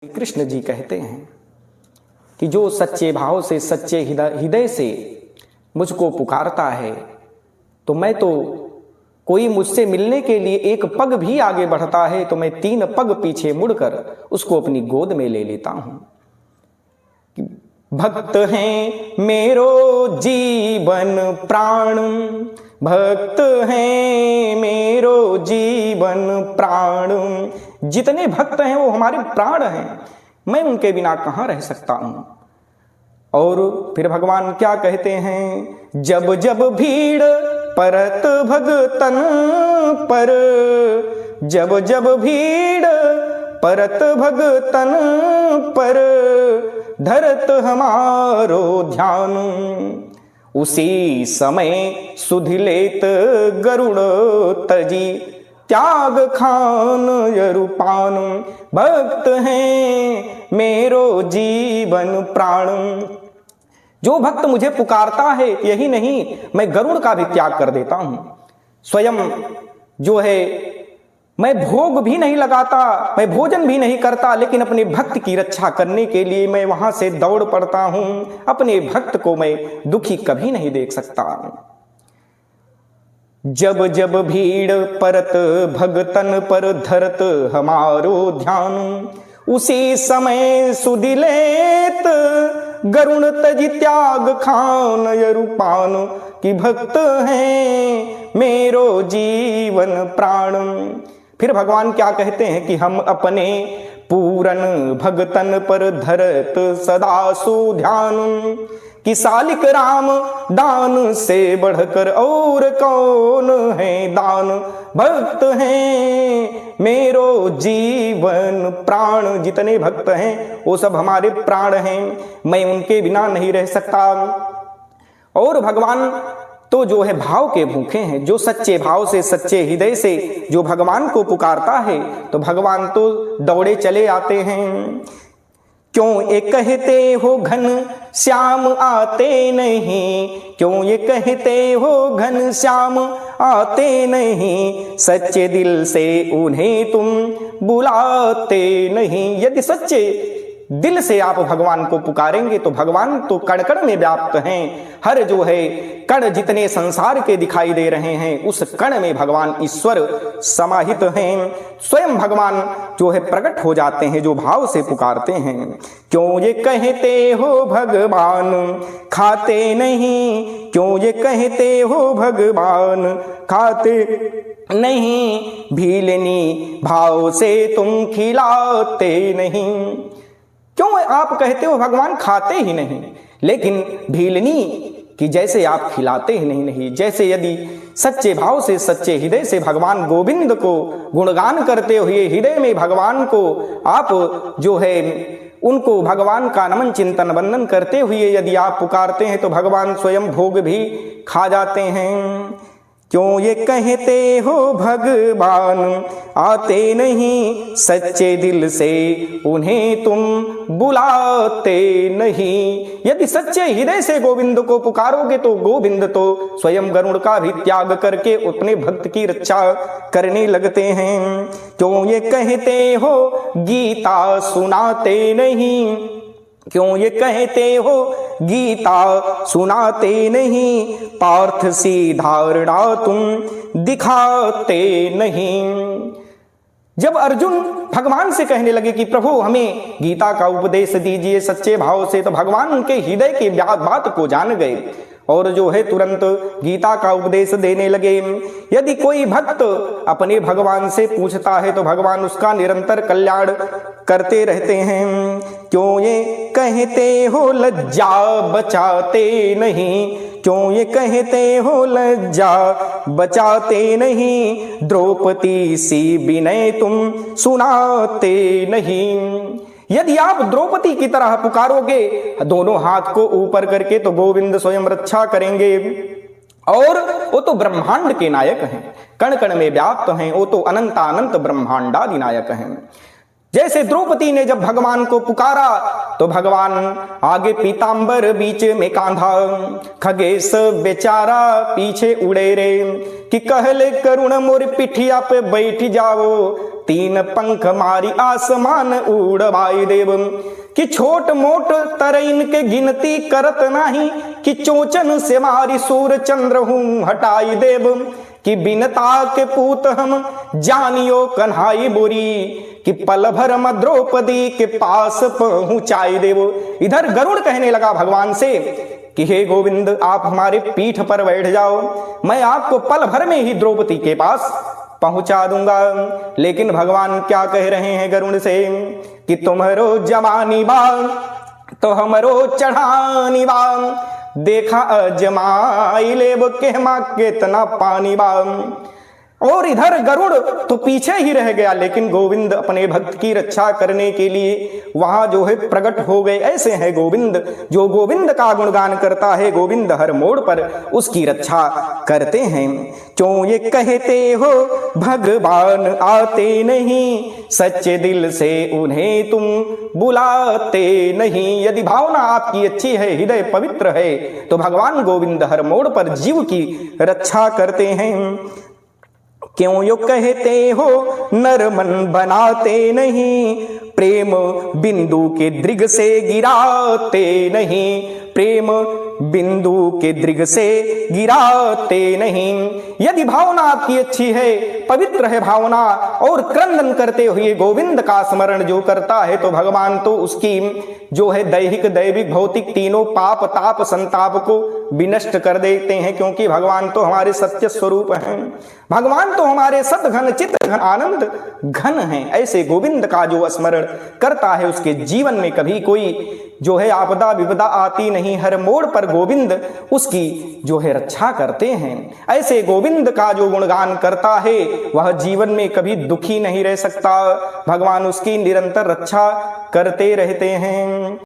कृष्ण जी कहते हैं कि जो सच्चे भाव से सच्चे हृदय से मुझको पुकारता है तो मैं तो कोई मुझसे मिलने के लिए एक पग भी आगे बढ़ता है तो मैं 3 पग पीछे मुड़कर उसको अपनी गोद में ले लेता हूं। भक्त हैं मेरो जीवन प्राण, भक्त हैं मेरो जीवन प्राण। जितने भक्त हैं वो हमारे प्राण हैं, मैं उनके बिना कहां रह सकता हूं। और फिर भगवान क्या कहते हैं, जब जब भीड़ परत भगतन पर, जब जब भीड़ परत भगतन पर, धरत हमारो ध्यान, उसी समय सुधि लेत गरुड़ तजी, त्याग खान यरुपान। भक्त हैं मेरो जीवन प्राण। जो भक्त मुझे पुकारता है, यही नहीं मैं गरुड़ का भी त्याग कर देता हूं। स्वयं जो है मैं भोग भी नहीं लगाता, मैं भोजन भी नहीं करता, लेकिन अपने भक्त की रक्षा करने के लिए मैं वहां से दौड़ पड़ता हूं। अपने भक्त को मैं दुखी कभी नहीं देख सकता। जब जब भीड़ परत भगतन पर, धरत हमारो ध्यान, उसी समय सुधि लेत गरुण तज, त्याग खान यरुपान। कि भक्त हैं मेरो जीवन प्राण। फिर भगवान क्या कहते हैं कि हम अपने पूरन भगतन पर धरत सदा सुध्यान, कि सालिक राम दान से बढ़कर और कौन है दान। भक्त हैं मेरो जीवन प्राण। जितने भक्त हैं वो सब हमारे प्राण हैं, मैं उनके बिना नहीं रह सकता। और भगवान तो जो है भाव के भूखे हैं, जो सच्चे भाव से सच्चे हृदय से जो भगवान को पुकारता है तो भगवान तो दौड़े चले आते हैं। क्यों ये कहते हो घन श्याम आते नहीं, क्यों ये कहते हो घन श्याम आते नहीं, सच्चे दिल से उन्हें तुम बुलाते नहीं। यदि सच्चे दिल से आप भगवान को पुकारेंगे तो भगवान तो कण कण में व्याप्त हैं। हर जो है कण जितने संसार के दिखाई दे रहे हैं, उस कण में भगवान ईश्वर समाहित हैं। स्वयं भगवान जो है प्रकट हो जाते हैं जो भाव से पुकारते हैं। क्यों ये कहते हो भगवान खाते नहीं, क्यों ये कहते हो भगवान खाते नहीं, भीलनी भाव से तुम खिलाते नहीं। क्यों आप कहते हो भगवान खाते ही नहीं, लेकिन भीलनी कि जैसे आप खिलाते ही नहीं। जैसे यदि सच्चे भाव से सच्चे हृदय से भगवान गोविंद को गुणगान करते हुए हृदय में भगवान को आप जो है उनको भगवान का नमन चिंतन वंदन करते हुए यदि आप पुकारते हैं तो भगवान स्वयं भोग भी खा जाते हैं। क्यों ये कहते हो भगवान आते नहीं, सच्चे दिल से उन्हें तुम बुलाते नहीं। यदि सच्चे हृदय से गोविंद को पुकारोगे तो गोविंद तो स्वयं गरुड़ का भी त्याग करके अपने भक्त की रक्षा करने लगते हैं। क्यों ये कहते हो गीता सुनाते नहीं, क्यों ये कहते हो गीता सुनाते नहीं, पार्थ सी धारणा तुम दिखाते नहीं। जब अर्जुन भगवान से कहने लगे कि प्रभु हमें गीता का उपदेश दीजिए सच्चे भाव से, तो भगवान उनके हृदय की बात को जान गए और जो है तुरंत गीता का उपदेश देने लगे। यदि कोई भक्त अपने भगवान से पूछता है तो भगवान उसका निरंतर कल्याण करते रहते हैं। क्यों ये कहते हो लज्जा बचाते नहीं, क्यों ये कहते हो लज्जा बचाते नहीं, द्रौपदी सी विनय तुम सुनाते नहीं। यदि आप द्रौपदी की तरह पुकारोगे दोनों हाथ को ऊपर करके तो गोविंद स्वयं रक्षा करेंगे। और वो तो ब्रह्मांड के नायक हैं, कण कण में व्याप्त हैं, वो तो अनंतानंत ब्रह्मांडादि नायक हैं। जैसे द्रौपदी ने जब भगवान को पुकारा तो भगवान आगे पीतांबर बीच में कांधा, खगेश बेचारा पीछे उड़े रे, कि कहले करुण मोर पिठिया पे बैठ जाओ, तीन पंख मारी आसमान उड़वाई देव। कि छोट मोट तर इनके गिनती करत नाही, कि चोचन से मारी सूर चंद्र हूं हटाई देव। कि बिनता के पूत हम जानियो कन्हाई बुरी, कि पल भर में द्रौपदी के पास पहुंचाई देव। इधर गरुड़ कहने लगा भगवान से कि हे गोविंद, आप हमारे पीठ पर बैठ जाओ, मैं आपको पल भर में ही द्रौपदी के पास पहुंचा दूंगा। लेकिन भगवान क्या कह रहे हैं गरुड़ से कि तुम्हारो जवानी बा तो हमरो चढ़ानी बा, देखा अजमाई लेब केहमा केतना पानी बा। और इधर गरुड़ तो पीछे ही रह गया, लेकिन गोविंद अपने भक्त की रक्षा करने के लिए वहां जो है प्रकट हो गए। ऐसे हैं गोविंद, जो गोविंद का गुणगान करता है गोविंद हर मोड़ पर उसकी रक्षा करते हैं। क्यों ये कहते हो भगवान आते नहीं, सच्चे दिल से उन्हें तुम बुलाते नहीं। यदि भावना आपकी अच्छी है, हृदय पवित्र है, तो भगवान गोविंद हर मोड़ पर जीव की रक्षा करते हैं। क्यों यो कहते हो नर मन बनाते नहीं, प्रेम बिंदु के दृग से गिराते नहीं, प्रेम बिंदु के दृग से गिराते नहीं। यदि भावना आपकी अच्छी है, पवित्र है भावना, और क्रंदन करते हुए गोविंद का स्मरण जो करता है, तो भगवान तो उसकी जो है दैहिक दैविक भौतिक तीनों पाप ताप संताप को विनष्ट कर देते हैं। क्योंकि भगवान तो हमारे सत्य स्वरूप हैं, भगवान तो हमारे सत घन चित घन आनंद घन हैं। ऐसे गोविंद का जो स्मरण करता है उसके जीवन में कभी कोई जो है आपदा विपदा आती नहीं, हर मोड़ पर गोविंद उसकी जो है रक्षा करते हैं। ऐसे गोविंद का जो गुणगान करता है वह जीवन में कभी दुखी नहीं रह सकता, भगवान उसकी निरंतर रक्षा करते रहते हैं।